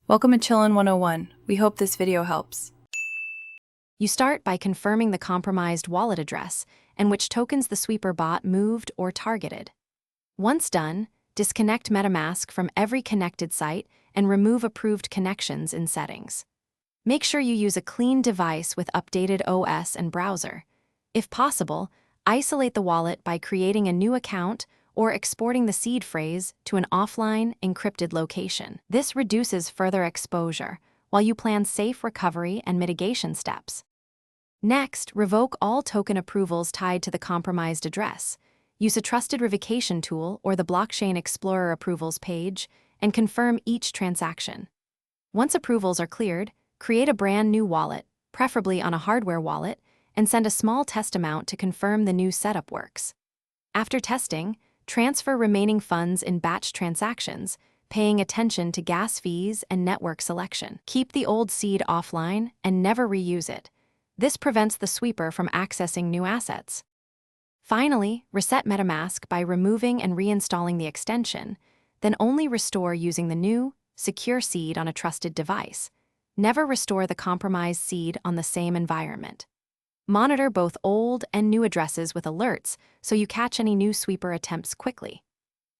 Welcome to Chillin' 101. We hope this video helps. You start by confirming the compromised wallet address and which tokens the sweeper bot moved or targeted. Once done, disconnect Metamask from every connected site and remove approved connections in settings. Make sure you use a clean device with updated OS and browser. If possible, isolate the wallet by creating a new account or exporting the seed phrase to an offline, encrypted location. This reduces further exposure while you plan safe recovery and mitigation steps. Next, revoke all token approvals tied to the compromised address. Use a trusted revocation tool or the Blockchain Explorer approvals page and confirm each transaction. Once approvals are cleared, create a brand new wallet, preferably on a hardware wallet, and send a small test amount to confirm the new setup works. After testing, transfer remaining funds in batch transactions, paying attention to gas fees and network selection. Keep the old seed offline and never reuse it. This prevents the sweeper from accessing new assets. Finally, reset Metamask by removing and reinstalling the extension, then only restore using the new, secure seed on a trusted device. Never restore the compromised seed on the same environment. Monitor both old and new addresses with alerts so you catch any new sweeper attempts quickly.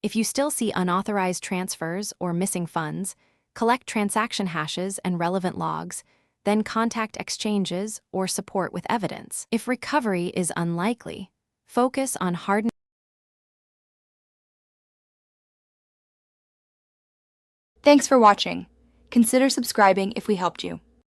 If you still see unauthorized transfers or missing funds, collect transaction hashes and relevant logs, then contact exchanges or support with evidence. If recovery is unlikely, focus on hardened. Thanks for watching. Consider subscribing if we helped you.